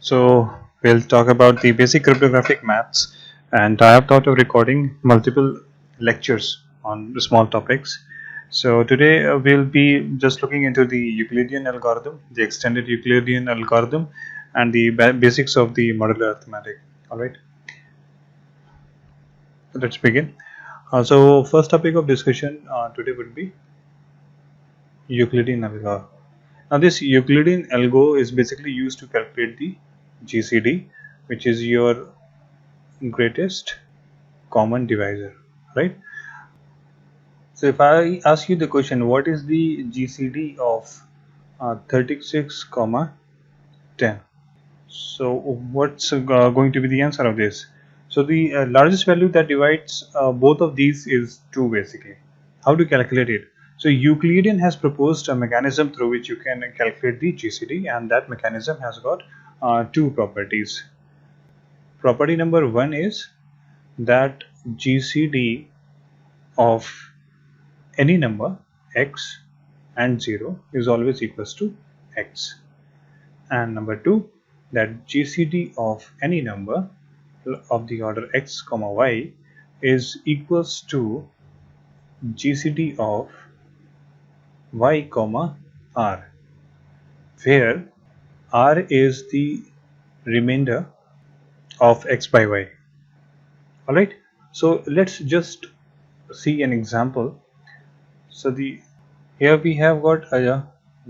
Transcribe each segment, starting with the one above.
So we'll talk about the basic cryptographic maths, and I have thought of recording multiple lectures on the small topics. So today we'll be just looking into the Euclidean algorithm, the extended Euclidean algorithm, and the basics of the modular arithmetic. All right, so let's begin. So first topic of discussion today would be Euclidean algorithm. Now this Euclidean algo is basically used to calculate the GCD, which is your greatest common divisor, right? So if I ask you the question, what is the GCD of 36 comma 10? So what's going to be the answer of this? So the largest value that divides both of these is 2 basically. How to calculate it? So Euclidean has proposed a mechanism through which you can calculate the GCD, and that mechanism has got two properties. Property number 1 is that GCD of any number x and 0 is always equals to x, and number 2, that GCD of any number of the order x comma y is equals to GCD of y comma r, where r is the remainder of x by y. Alright, so let's just see an example. So here we have got a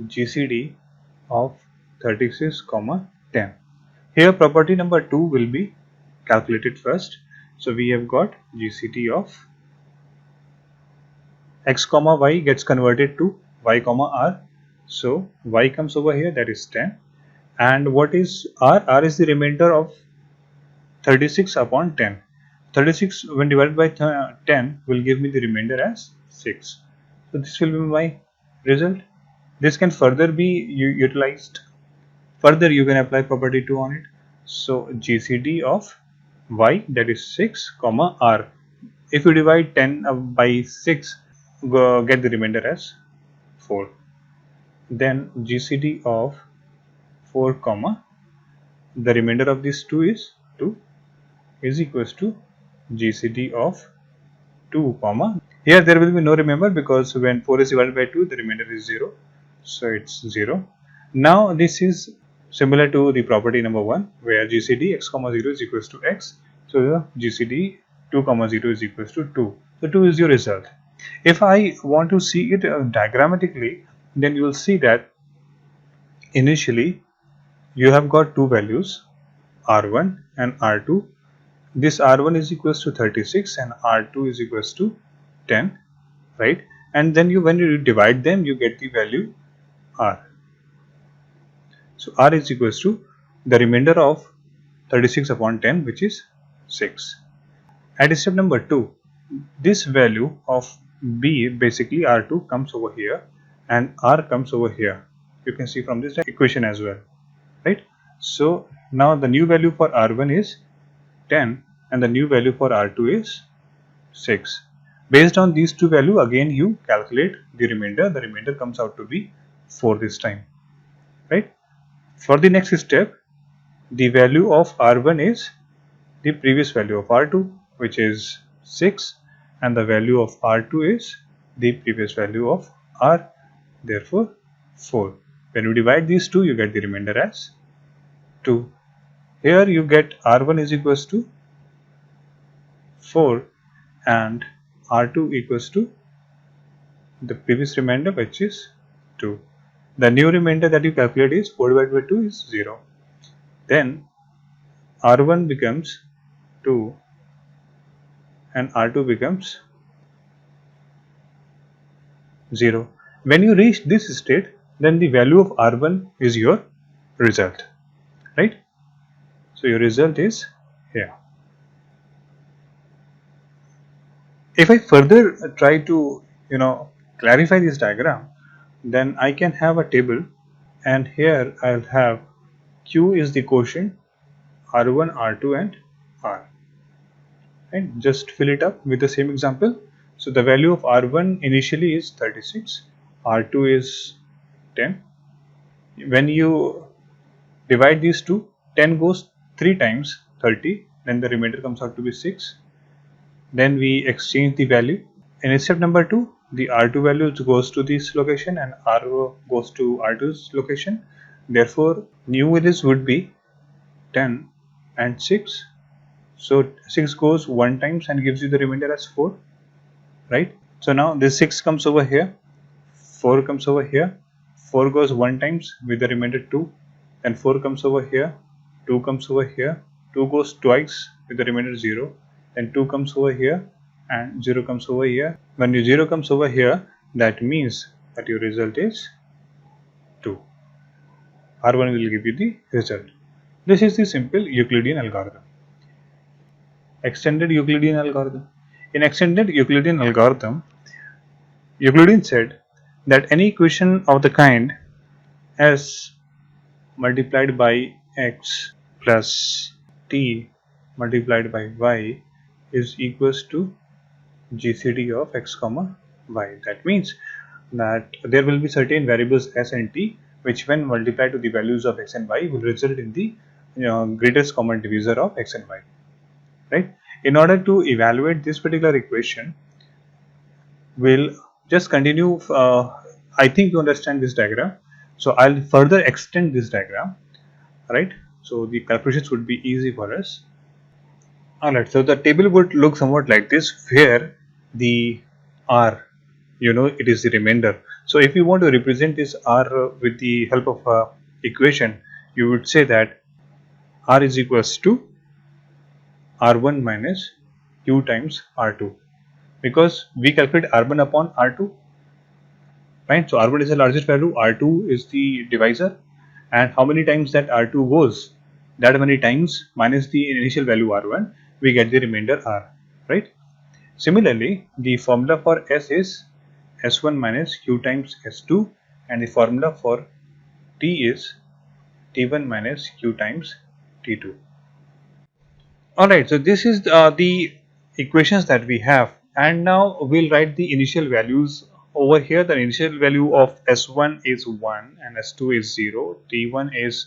GCD of 36 comma 10. Here property number 2 will be calculated first. So we have got GCD of x comma y gets converted to y comma r. So y comes over here, that is 10. And what is r? R is the remainder of 36 upon 10. 36 when divided by 10 will give me the remainder as 6. So this will be my result. This can further be utilized. Further you can apply property 2 on it. So GCD of y, that is 6 comma r. If you divide 10 by 6, get the remainder as 4. Then GCD of 4 comma, the remainder of this 2 is 2, is equals to GCD of 2 comma. Here there will be no remember, because when 4 is divided by 2, the remainder is 0. So it's 0. Now this is similar to the property number 1, where GCD x comma 0 is equals to x. So the GCD 2 comma 0 is equals to 2. So 2 is your result. If I want to see it diagrammatically, then you will see that initially you have got two values, r1 and r2. This r1 is equals to 36 and r2 is equals to 10, right? And then when you divide them, you get the value r. So r is equals to the remainder of 36 upon 10, which is 6. At step number 2, this value of b, basically r2, comes over here and r comes over here. You can see from this equation as well, right? So now the new value for r1 is 10 and the new value for r2 is 6. Based on these two values, again you calculate the remainder. The remainder comes out to be 4 this time, right? For the next step, the value of r1 is the previous value of r2, which is 6, and the value of r2 is the previous value of r, therefore 4. When you divide these two, you get the remainder as 2. Here you get r1 is equals to 4 and r2 equals to the previous remainder, which is 2. The new remainder that you calculate is 4 divided by 2 is 0. Then r1 becomes 2 and r2 becomes 0. When you reach this state, then the value of r1 is your result, right? So your result is here. If I further try to clarify this diagram, then I can have a table, and here I'll have Q is the quotient, R1, R2 and R. Right? Just fill it up with the same example. So the value of R1 initially is 36, R2 is 10. When you divide these two, 10 goes 3 times 30, then the remainder comes out to be 6. Then we exchange the value. In step number 2, the R2 value goes to this location and R goes to R2's location. Therefore, new values would be 10 and 6. So 6 goes 1 times and gives you the remainder as 4, right? So now this 6 comes over here, 4 comes over here, 4 goes 1 times with the remainder 2, then 4 comes over here, 2 comes over here, 2 goes twice with the remainder 0, then 2 comes over here and 0 comes over here. When your 0 comes over here, that means that your result is 2. R1 will give you the result. This is the simple Euclidean algorithm. Extended Euclidean algorithm. In extended Euclidean algorithm, Euclidean said that any equation of the kind s multiplied by x plus t multiplied by y is equals to GCD of x comma y. That means that there will be certain variables s and t which when multiplied to the values of x and y will result in the greatest common divisor of x and y, right? In order to evaluate this particular equation, we'll just continue. I think you understand this diagram, so I'll further extend this diagram, right? So the calculations would be easy for us. Alright, so the table would look somewhat like this, where the r, it is the remainder. So if you want to represent this r with the help of a equation, you would say that r is equals to r1 minus q times r2, because we calculate r1 upon r2, right? So r1 is the largest value, r2 is the divisor, and how many times that r2 goes, that many times minus the initial value r1, we get the remainder r, right? Similarly, the formula for s is s1 minus q times s2, and the formula for t is t1 minus q times t2. Alright, so this is the equations that we have, and now we'll write the initial values over here. The initial value of s1 is 1 and s2 is 0, t1 is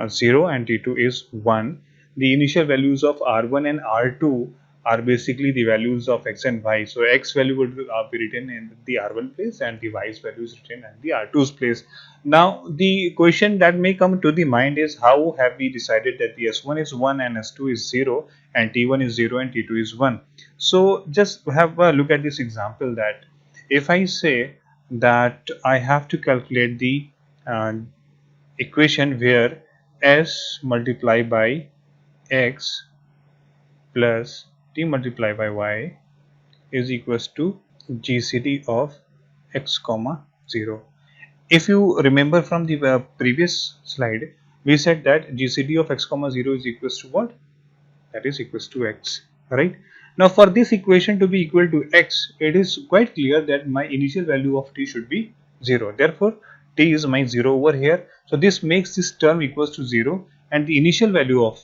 0 and t2 is 1. The initial values of r1 and r2 are basically the values of x and y. So x value would be written in the r1 place and the y's value is written in the r2's place. Now the question that may come to the mind is, how have we decided that the s1 is 1 and s2 is 0 and t1 is 0 and t2 is 1? So just have a look at this example, that if I say that I have to calculate the equation where s multiplied by x plus t multiplied by y is equals to GCD of x comma 0. If you remember from the previous slide, we said that GCD of x comma 0 is equals to what? That is equals to x, right? Now for this equation to be equal to x, it is quite clear that my initial value of t should be 0. Therefore, t is my 0 over here. So this makes this term equals to 0, and the initial value of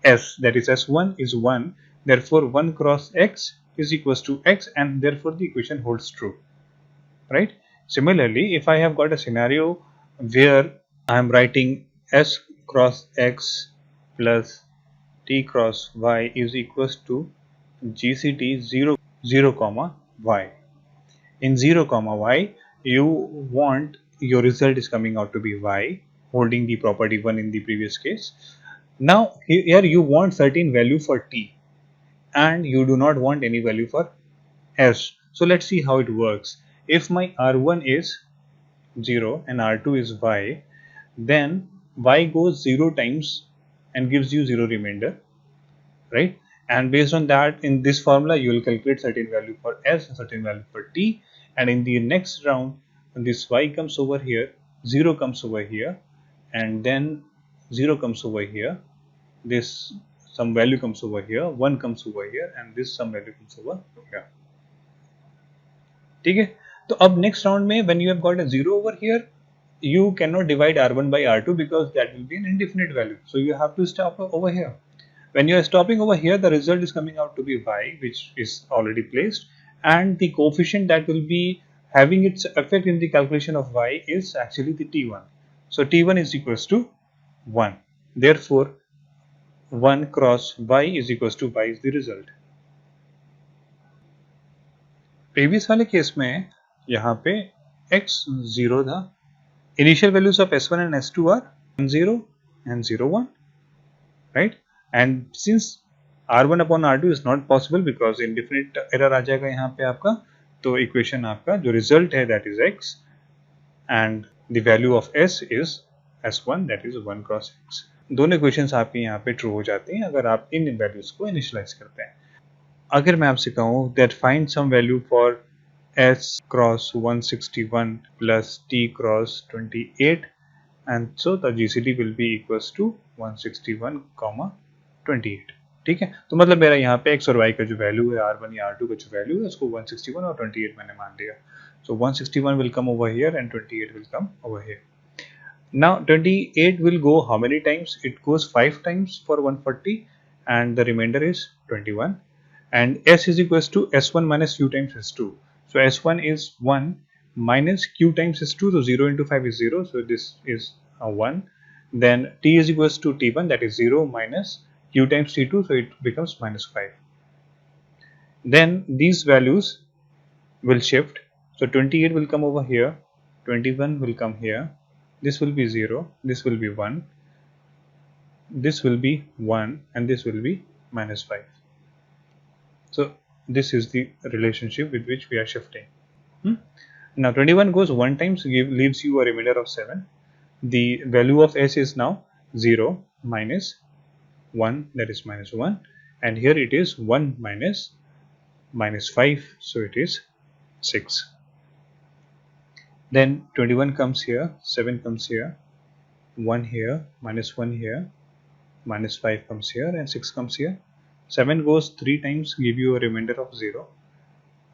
s, that is s1, is 1. Therefore 1 cross x is equals to x, and therefore the equation holds true, right? Similarly, if I have got a scenario where I am writing s cross x plus t cross y is equals to GCD 0, 0 comma y. In 0 comma y, you want your result is coming out to be y, holding the property 1 in the previous case. Now here you want certain value for t, and you do not want any value for s. So let's see how it works. If my r1 is 0 and r2 is y, then y goes 0 times and gives you 0 remainder, right? And based on that, in this formula you will calculate certain value for s and certain value for t, and in the next round this y comes over here, 0 comes over here, and then 0 comes over here, this some value comes over here, 1 comes over here, and this some value comes over here. ठीक है? तो अब next round में when you have got a 0 over here, you cannot divide r1 by r2 because that will be an indefinite value. So you have to stop over here. When you are stopping over here, the result is coming out to be y, which is already placed, and the coefficient that will be having its effect in the calculation of y is actually the t1. So t1 is equals to 1. therefore 1 cross y is equals to y is the result. Previous वाले case में यहाँ पे x 0 था, initial values of s1 and s2 are 0 and 0 1, right? And since r1 upon r2 is not possible because indefinite error आ जाएगा यहाँ पे आपका, तो इक्वेशन आपका जो रिजल्ट है that is x and the value of s is s1 that is 1 cross x. दोनों equations आपके यहाँ पे ट्रू हो जाती हैं अगर आप इन वैल्यूज को इनिशियलाइज करते हैं. अगर मैं आपसे कहूँ that find some value for s cross 161 plus t cross 28 and so the GCD will be equals to 161, 28. ठीक है, तो मतलब मेरा यहाँ पे x और y का जो वैल्यू है r1 या r2 का जो वैल्यू है उसको 161 और 28 मैंने मान लिया. So 161 will come over here and 28 will come over here. Now 28 will go how many times? It goes 5 times for 140 and the remainder is 21, and s is equals to s1 minus q times s2. So s1 is 1 minus q times s2, so 0 into 5 is 0, so this is a 1. Then t is equals to t1, that is 0 minus q times t2, so it becomes minus 5. Then these values will shift, so 28 will come over here, 21 will come here, this will be 0, this will be 1, this will be 1, and this will be minus 5. So this is the relationship with which we are shifting. Now 21 goes 1 times, leaves you a remainder of 7. The value of s is now 0 minus 1, that is minus 1, and here it is 1 minus 5, so it is 6. Then 21 comes here, 7 comes here, 1 here, minus 1 here, minus 5 comes here, and 6 comes here. 7 goes 3 times, give you a remainder of 0,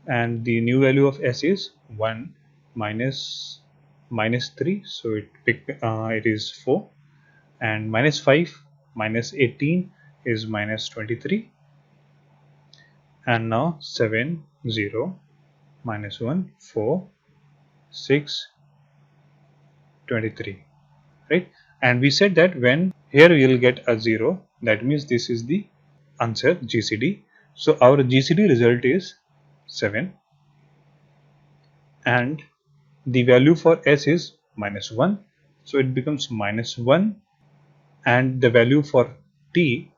and the new value of s is 1 minus 3, so it is 4, and minus 5 minus 18 is minus 23, and now 7 0 minus 1 4 6 23, right? And we said that when here we will get a 0, that means this is the answer GCD. So our GCD result is 7, and the value for s is minus 1, so it becomes minus 1, and the value for t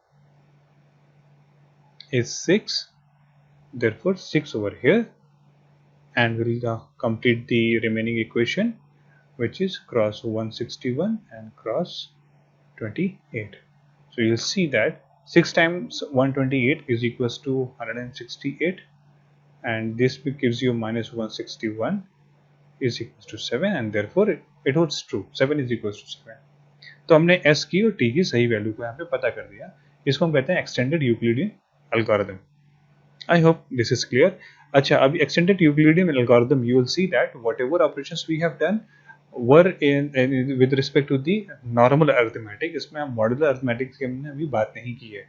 is 6, therefore 6 over here, and we'll complete the remaining equation, which is cross 161 and cross 28. So you'll see that 6 times 128 is equals to 168, and this gives you minus 161 is equals to 7, and therefore it holds true, 7 is equals to 7. तो हमने s की और t की सही value को यहाँ पे पता कर दिया. इसको हम कहते हैं extended Euclidean algorithm. I hope this is clear. अच्छा, अब extended Euclidean algorithm, you will see that whatever operations we have done were in with respect to the normal arithmetic. इसमें हम modular arithmetic की हमने अभी बात नहीं की है,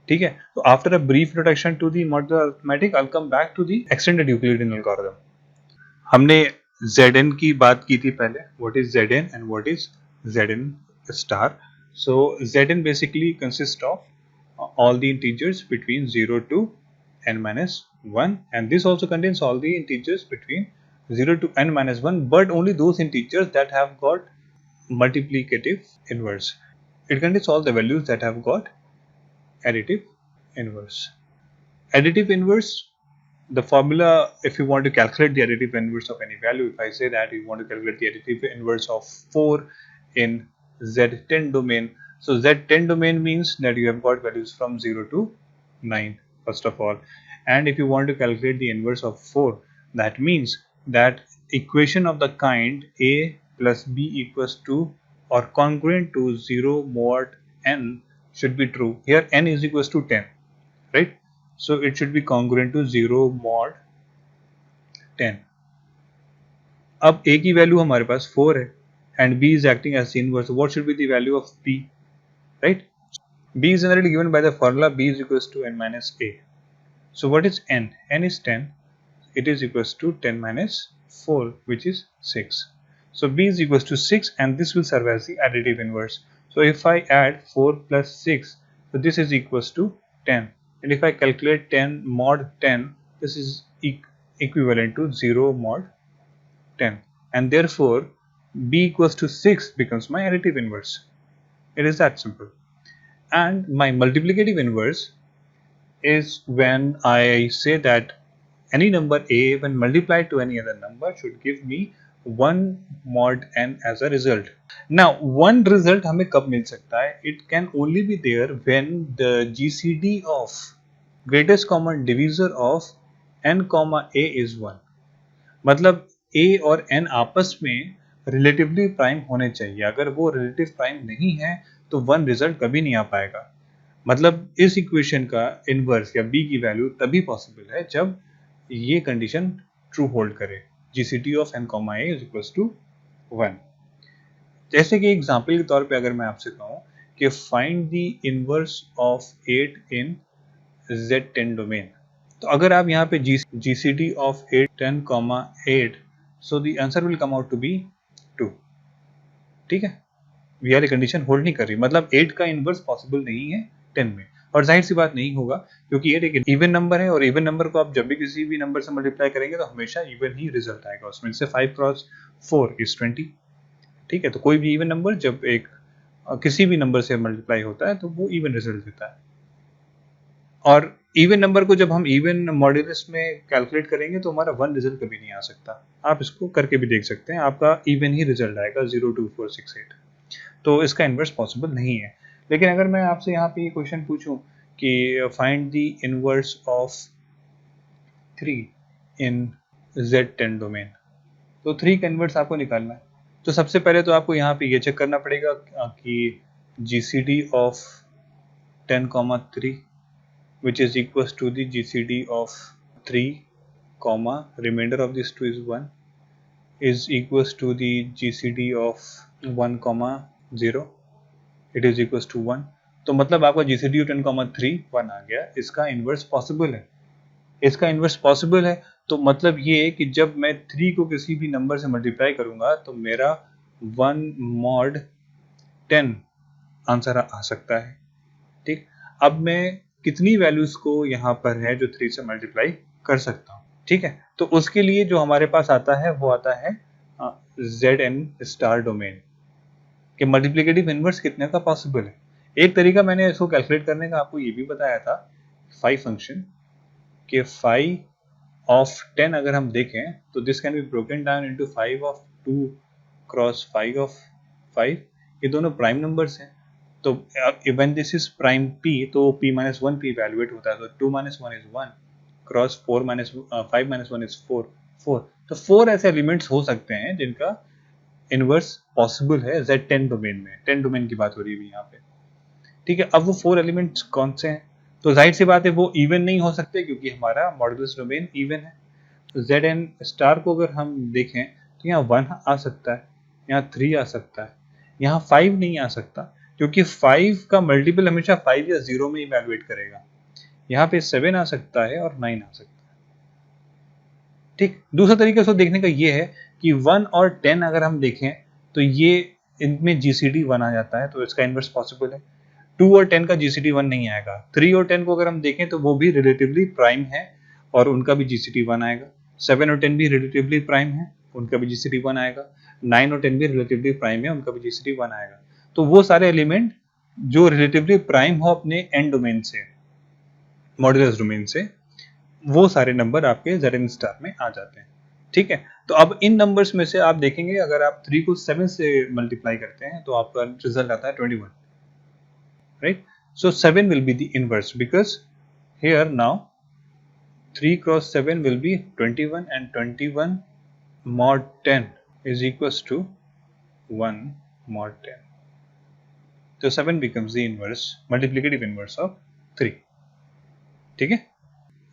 ठीक है? तो after a brief introduction to the modular arithmetic, I'll come back to the extended Euclidean algorithm. हमने Zn की बात की थी पहले. What is Zn and what is Zn star? So Zn basically consists of all the integers between 0 to n minus 1, and this also contains all the integers between 0 to n minus 1, but only those integers that have got multiplicative inverse. It contains all the values that have got additive inverse. Additive inverse, the formula, if you want to calculate the additive inverse of any value, if I say that you want to calculate the additive inverse of 4 in Z10 domain, so Z10 domain means that you have got values from 0 to 9 first of all, and if you want to calculate the inverse of 4, that means that equation of the kind a plus b equals to or congruent to 0 mod n should be true. Here n is equals to 10, right? So it should be congruent to 0 mod 10. अब a की value हमारे पास 4 है and b is acting as the inverse. What should be the value of b, right? B is generally given by the formula b is equals to n minus a. So what is n? N is 10. It is equals to 10 minus 4, which is 6. So b is equals to 6, and this will serve as the additive inverse. So if I add 4 plus 6, so this is equals to 10. And if I calculate 10 mod 10, this is equivalent to 0 mod 10. And therefore, b equals to 6 becomes my additive inverse. It is that simple. And my multiplicative inverse is when I say that any number a when multiplied to any other number should give me 1 mod n as a result. Now one result हमें कब मिल सकता है? It can only be there when the GCD of greatest common divisor of n, a is 1. मतलब a और n आपस में relatively prime होने चाहिए. अगर वो रिलेटिव प्राइम नहीं है तो वन रिजल्ट कभी नहीं आ पाएगा. मतलब इस इक्वेशन का इनवर्स या b की वैल्यू तभी पॉसिबल है जब ये कंडीशन ट्रू होल्ड करे. GCD of n, a is equals to 1. जैसे कि एग्जांपल के तौर पे अगर मैं आपसे कहूँ कि find the inverse of 8 in Z10 domain, तो अगर आप यहाँ पे GCD of 8, 10, 8, so the answer will come out to be 2. ठीक है, ये वाली कंडीशन होल्ड नहीं कर रही. मतलब 8 का इनवर्स पॉसिबल नहीं है 10 में, और जाहिर सी बात नहीं होगा क्योंकि 8 एक इवन नंबर है, और इवन नंबर को आप जब भी किसी भी नंबर से मल्टीप्लाई करेंगे तो हमेशा इवन ही रिजल्ट आएगा उसमें. जैसे 5 क्रॉस 4 इज 20. ठीक है, तो कोई भी इवन नंबर जब एक किसी भी नंबर से मल्टीप्लाई होता है तो वो इवन रिजल्ट देता है. और इवन नंबर को जब हम इवन मॉड्यूलस में कैलकुलेट करेंगे तो हमारा वन रिजल्ट कभी नहीं आ सकता. आप इसको करके भी देख सकते हैं, आपका इवन ही रिजल्ट आएगा 0, 2, 4, 6, 8. तो इसका इन्वर्स पॉसिबल नहीं है. लेकिन अगर मैं आपसे यहाँ पे ये क्वेश्चन पूछूं कि find the inverse of 3 in Z10 domain, तो 3 का इनवर्स आपको निकालना है. तो सबसे पहले तो आपको यहाँ पे ये चेक करना पड़ेगा कि GCD of 10, 3 which is equals to the GCD of 3, remainder of this 2 is 1, is equals to the GCD of 1, 0, it is equals to 1. तो मतलब आपका GCD of 10, 3 1 आ गया. इसका इन्वर्स पॉसिबल है. इसका इन्वर्स पॉसिबल है तो मतलब ये है कि जब मैं 3 को किसी भी नंबर से मल्टीप्लाई करूंगा तो मेरा 1 mod 10 आंसर आ सकता है. ठीक, अब मैं कितनी वैल्यूज को यहाँ पर है जो 3 से मल्टीप्लाई कर सकता हूँ. ठीक है, तो उसके लिए जो हमारे पास आता है वो आता है Zn स्टार डोमेन के मल्टीप्लिकेटिव इनवर्स कितने का पॉसिबल है. एक तरीका मैंने इसको कैलकुलेट करने का आपको ये भी बताया था, फाई फंक्शन के फाई ऑफ 10 अगर हम देखें तो this can be broken down into 5 of 2 cross 5 of 5. ये दोनों प्राइम नंबर्स हैं. तो when this is prime p तो p minus 1 p evaluate होता है. तो 2 minus 1 is 1 cross 4 minus 5 minus 1 is 4. तो 4 ऐसे एलिमेंट्स हो सकते हैं जिनका इनवर्स पॉसिबल है Z10 डोमेन में. 10 डोमेन की बात हो रही है यहाँ पे. ठीक है, अब वो 4 एलिमेंट्स कौन से हैं? तो जाहिर सी बात है वो इवन नहीं हो सकते क्योंकि हमारा मॉड्यूलस डोमेन इवन है. तो Zn स्टार को अगर हम देखें तो यहाँ 1 आ सकता है, यहाँ 3 आ सकता है, यहाँ 5 नहीं आ सकता क्योंकि 5 का मल्टीपल हमेशा 5 या 0 में इवैल्यूएट करेगा. यहाँ पे 7 आ सकता है और 9 आ सकता है. ठीक, दूसरा तरीका इसको देखने का ये है कि 1 और 10 अगर हम देखें तो ये इनमें GCD 1 आ जाता है तो इसका इनवर्स पॉसिबल है. 2 और 10 का GCD 1 नहीं आएगा. 3 और 10 को अगर हम देखें तो वो भी रिलेटिवली प्राइम है और उनका भी GCD 1 आएगा. 7 और 10 भी रिलेटिवली प्राइम है, उनका भी GCD 1 आएगा. 9 और 10 भी रिलेटिवली प्राइम है, उनका भी GCD 1 आएगा. तो वो सारे एलिमेंट जो रिलेटिवली प्राइम हो अपने एन डोमेन से, मॉड्यूलस डोमेन से, वो सारे नंबर आपके Zn स्टार में आ जाते हैं. ठीक है, तो अब इन नंबर्स में से आप देखेंगे अगर आप 3 को 7 से मल्टीप्लाई करते हैं तो आपका रिजल्ट आता है 21. Right, so 7 will be the inverse because here now 3 cross 7 will be 21 and 21 mod 10 is equals to 1 mod 10. तो 7 becomes the inverse, multiplicative inverse of 3. ठीक है,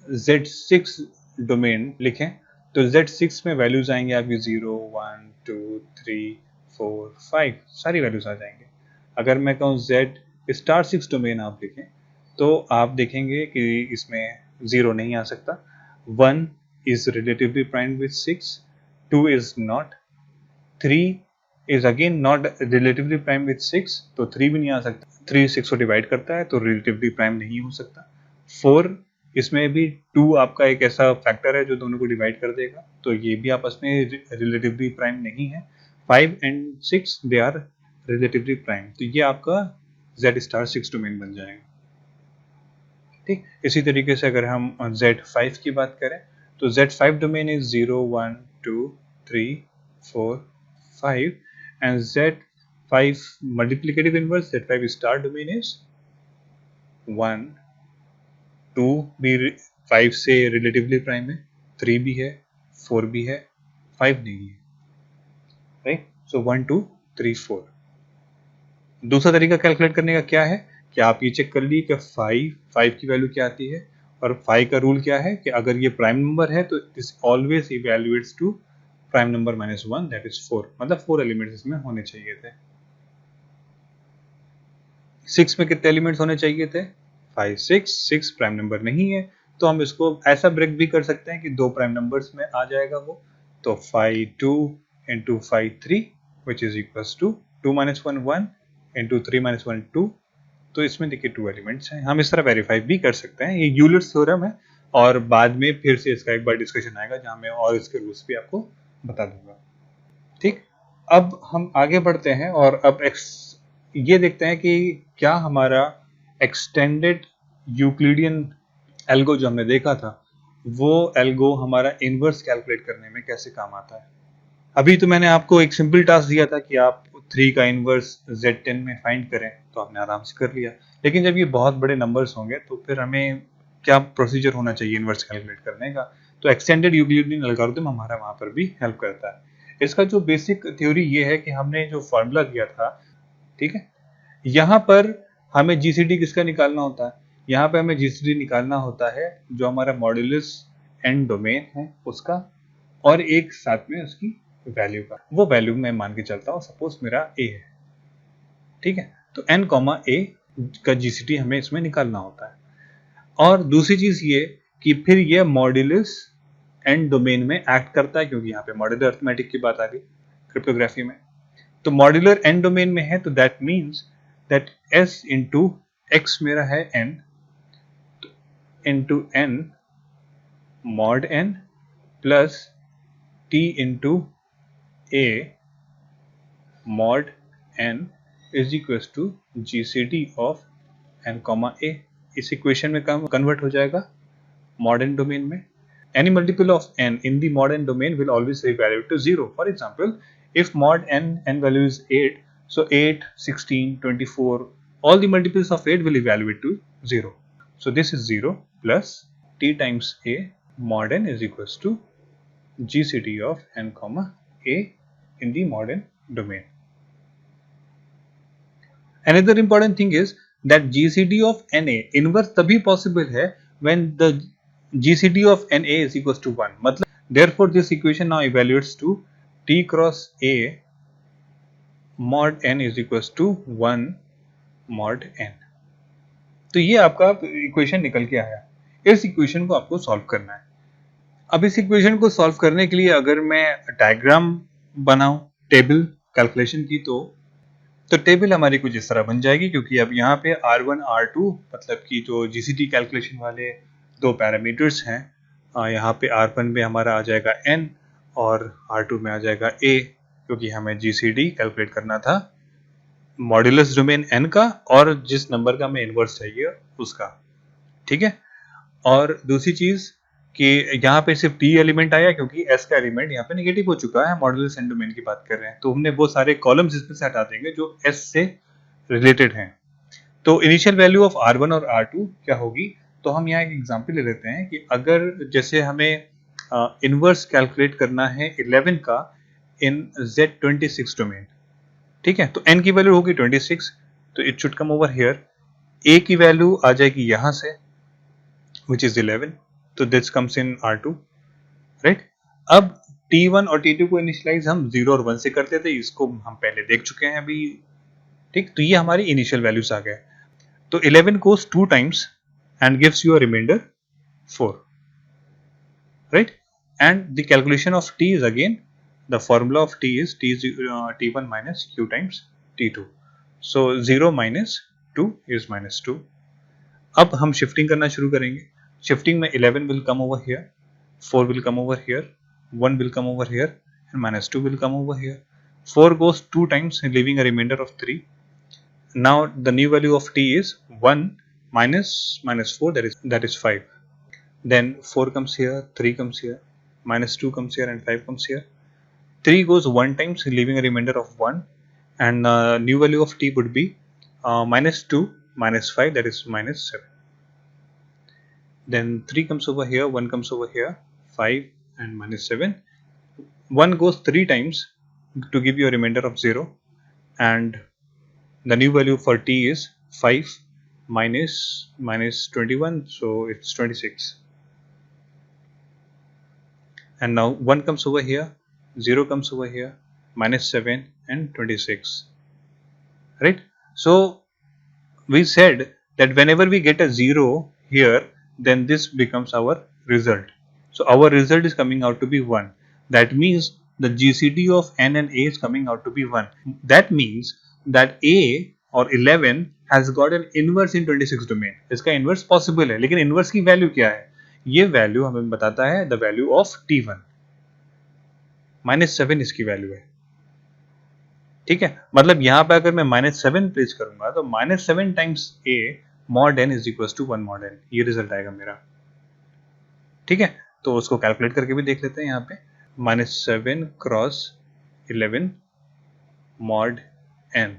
Z6 डोमेन लिखें तो Z6 में वैल्यूज आएंगे आपकी 0, 1, 2, 3, 4, 5 सारी वैल्यूज आ जाएंगे. अगर मैं कहूँ Z स्टार 6 डोमेन आप लिखें तो आप देखेंगे कि इसमें 0 नहीं आ सकता. 1 is relatively prime with 6, 2 is not, 3 is again not relatively prime with 6, तो 3 भी नहीं आ सकता। 3 6 को डिवाइड करता है तो रिलेटिवली प्राइम नहीं हो सकता। 4, इसमें भी 2 आपका एक ऐसा फैक्टर है जो दोनों को डिवाइड कर देगा, तो ये भी आपस में रिलेटिवली प्राइम नहीं है। 5 and 6 they are relatively prime, तो ये आपका Z*6 डोमेन बन जाएगा। ठीक, इसी तरीके से अगर हम Z5 की बात करें तो Z5 domain is 0 1 2 3 4 5 and Z5 multiplicative inverse Z5 star domain is 1 2 भी 5 से रिलेटिवली प्राइम है, 3 भी है, 4 भी है, 5 नहीं है, राइट। सो 1 2 3 4। दूसरा तरीका कैलकुलेट करने का क्या है कि आप ये चेक कर लीजिए कि 5 की वैल्यू क्या आती है, और 5 का रूल क्या है कि अगर ये प्राइम नंबर है तो this always evaluates to prime number minus 1, that is 4, मतलब 4 एलिमेंट्स इसमें होने चाहिए थे। 6 में कितने एलिमेंट्स होने चाहिए थे? 5 6 प्राइम नंबर नहीं है, तो हम इसको ऐसा ब्रेक भी कर सकते हैं कि 2 प्राइम नंबर्स में आ जाएगा वो, तो 5 2 into 5 3 which is equals to 2 minus 1 1 into 3 minus 1 2, तो इसमें देखिए 2 एलिमेंट्स हैं। हम इस तरह वेरीफाई भी कर सकते हैं, ये यूलर्स थ्योरम है, और बाद में फिर से इसका एक बार डिस्कशन आएगा जहां मैं और इसके रूल्स भी आपको बता दूंगा। ठीक, अब हम आगे बढ़ते हैं और अब ये देखते हैं कि क्या हमारा एक्सटेंडेड यूक्लिडियन एल्गो जो हमने देखा था वो एल्गो हमारा इनवर्स कैलकुलेट करने में कैसे काम आता है। अभी तो मैंने आपको एक सिंपल टास्क दिया था कि आप 3 का इनवर्स Z10 में फाइंड करें, तो आपने आराम से कर लिया, लेकिन जब ये बहुत बड़े नंबर्स होंगे तो फिर हमें क्या प्रोसीजर होना चाहिए इनवर्स कैलकुलेट करने का, तो एक्सटेंडेड यूक्लिडियन एल्गोरिथम हमारा वहां पर भी हेल्प करता है। इसका जो बेसिक थ्योरी ये है कि हमने जो फॉर्मूला दिया था, ठीक है, यहाँ पर हमें जीसीडी किसका निकालना होता है? यहाँ पे हमें जीसीडी निकालना होता है जो हमारा मॉड्यूलस एन डोमेन है उसका, और एक साथ में उसकी वैल्यू का। वो वैल्यू मैं मान के चलता हूँ, सपोज मेरा ए है, ठीक है, तो n कॉमा ए का जीसीडी हमें इसमें निकालना होता है। और दूसरी चीज ये कि फिर ये मॉड्यूलस एन डोमेन में एक्ट करता है, क्योंकि यहाँ पे मॉड्यूलर अरिथमेटिक की बात आ गई क्रिप्टोग्राफी में, तो मॉड्यूलर एन डोमेन में है, तो that means that s into x मेरा है n, into n mod n plus t into a mod n is equal to GCD of n comma a। इस इक्वेशन में कन्वर्ट हो जाएगा मॉड n डोमेन में। Any multiple of n in the mod n domain will always evaluate to 0. For example, if mod n value is 8, so 8, 16, 24, all the multiples of 8 will evaluate to 0. So this is 0 plus t times a mod n is equals to gcd of n comma a in the mod n domain. Another important thing is that gcd of na inverse तभी possible है when the GCD of NA is equals to 1, मतलब therefore this equation now evaluates to T cross A mod n is equals to 1 mod n। तो ये आपका equation निकल के आया, इस इक्वेशन को आपको सॉल्व करना है। अब इस इक्वेशन को सॉल्व करने के लिए अगर मैं डायग्राम बनाऊं टेबल कैलकुलेशन की, तो टेबल हमारी कुछ इस तरह बन जाएगी, क्योंकि अब यहाँ पे R1 R2 मतलब कि जो GCD कैलकुलेशन वाले दो पैरामीटर्स हैं, यहाँ पे R1 में हमारा आ जाएगा n और R2 में आ जाएगा a, क्योंकि हमें GCD कैलकुलेट करना था मॉड्यूलस डोमेन n का और जिस नंबर का हमें इनवर्स चाहिए उसका, ठीक है। और दूसरी चीज कि यहाँ पे सिर्फ t एलिमेंट आया क्योंकि s का एलिमेंट यहाँ पे नेगेटिव हो चुका है, मॉड्यूलस n डोमेन की बात कर रहे हैं, तो हमने वो सारे कॉलम्स इसमें से हटा देंगे जो s से रिलेटेड हैं। तो इनिशियल वैल्यू ऑफ R1 और R2 क्या होगी, तो हम यहाँ एक एग्जांपल ले लेते हैं कि अगर जैसे हमें इनवर्स कैलकुलेट करना है 11 का इन Z26 डोमेन, ठीक है, तो n की वैल्यू होगी 26, तो it should come over here, a की वैल्यू आ जाएगी यहाँ से which is 11, तो this comes in R2, right. अब T1 और T2 को इनिशियलाइज हम 0 और 1 से करते थे, इसको हम पहले देख चुके हैं अभी, ठीक, तो ये हमारी इनिशियल वैल्यूज आ गए। तो 11 goes 2 times and gives you a remainder 4, right, and the calculation of t is again the formula of t is t1 minus q times t2. So 0 minus 2 is minus 2. अब हम shifting करना शुरू करेंगे. Shifting में 11 will come over here, 4 will come over here, 1 will come over here, and minus 2 will come over here. 4 goes 2 times, leaving a remainder of 3. Now the new value of t is 1 minus 4, that is 5. Then 4 comes here, 3 comes here, minus 2 comes here, and 5 comes here. 3 goes 1 times, leaving a remainder of 1, and new value of t would be minus 2 minus 5, that is minus 7. Then 3 comes over here, 1 comes over here, 5 and minus 7. 1 goes 3 times to give you a remainder of 0, and the new value for t is 5 minus 21, so it's 26. And now 1 comes over here, 0 comes over here, minus 7 and 26. Right? So we said that whenever we get a 0 here, then this becomes our result. So our result is coming out to be 1. That means the GCD of n and a is coming out to be 1. That means that a or 11 has got an inverse in 26 domain. इसका inverse possible है, लेकिन inverse की value क्या है? ये value हमें बताता है the value of t1. -7 इसकी value है. ठीक है, मतलब यहाँ पे अगर मैं -7 प्लेस करूंगा तो -7 times a mod n is equal to 1 mod n, ये रिजल्ट आएगा मेरा. ठीक है, तो उसको कैलकुलेट करके भी देख लेते हैं. यहाँ पे -7 क्रॉस 11 mod n.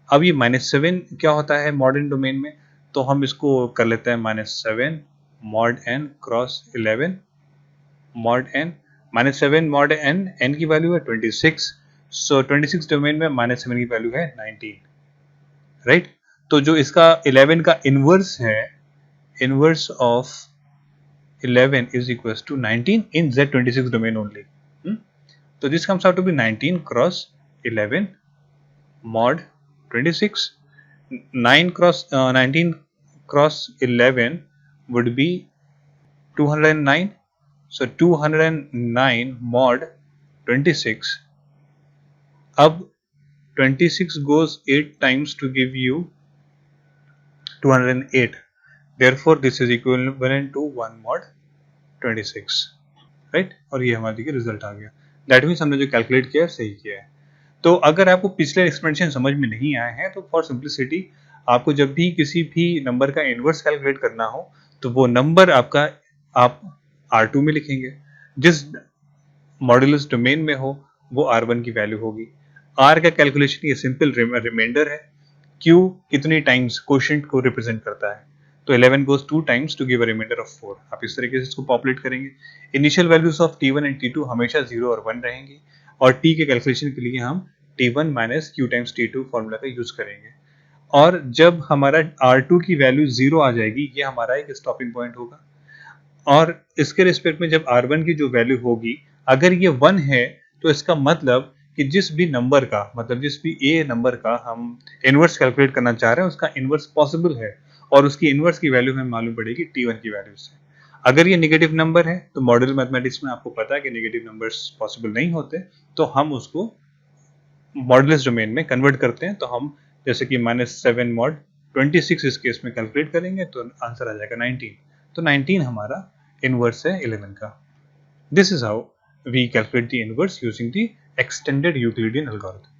अब ये -7 क्या होता है मॉडर्न डोमेन में, तो हम इसको कर लेते हैं -7 mod n cross 11 mod n. -7 mod n, n की वैल्यू है 26. सो 26 डोमेन में -7 की वैल्यू है 19. राइट? तो जो इसका 11 का इनवर्स है, inverse of 11 is equals to 19 in Z26 domain only. So this comes out to be 19 cross 11 mod 26. 19 cross 11 would be 209. So 209 mod 26. अब 26 goes 8 times to give you 208. Therefore this is equivalent to 1 mod 26. Right? और ये हमारे देखिए result आ गया. That means हमने जो calculate किया है सही किया है. तो अगर आपको पिछले एक्सपेंशन समझ में नहीं आए हैं तो फॉर सिंप्लिसिटी आपको जब भी किसी भी नंबर का इनवर्स कैलकुलेट करना हो तो वो नंबर आपका आप R2 में लिखेंगे. जिस मॉड्यूलस डोमेन में हो वो R1 की वैल्यू होगी. R का कैलकुलेशन ये सिंपल रिमाइंडर है. Q कितनी टाइम्स क्वोशिएंट को रिप्रेजेंट करता है, तो 11 goes 2 times to give a remainder of 4. आप इस तरीके से इसको पॉपुलेट करेंगे. Initial values of t1 and t2 हमेशा 0 और 1 रहेंगी, और t के कैलकुलेशन के लिए हम t1 minus q times t2 formula का यूज करेंगे. और जब हमारा R2 की वैल्यू 0 आ जाएगी, ये हमारा एक स्टॉपिंग पॉइंट होगा. और इसके रिस्पेक्ट में जब R1 की जो वैल्यू होगी, अगर ये 1 है तो इसका मतलब कि जिस भी नंबर का, मतलब जिस भी ए नंबर का हम इनवर्स कैलकुलेट करना चाह रहे हैं उसका इनवर्स पॉसिबल है, और उसकी इनवर्स की वैल्यू हमें मालूम पड़ेगी t1 की वैल्यू से. अगर ये नेगेटिव नंबर है तो मॉडल मैथमेटिक्स में आपको पता है कि नेगेटिव नंबर्स पॉसिबल नहीं होते, तो हम उसको मॉडुलस डोमेन में कन्वर्ट करते हैं. तो हम जैसे कि -7 mod 26 इस केस में कैलकुलेट करेंगे तो आंसर आ जाएगा 19. तो 19 हमारा इनवर्स है 11 का. This is how we calculate the inverse using the extended Euclidean algorithm.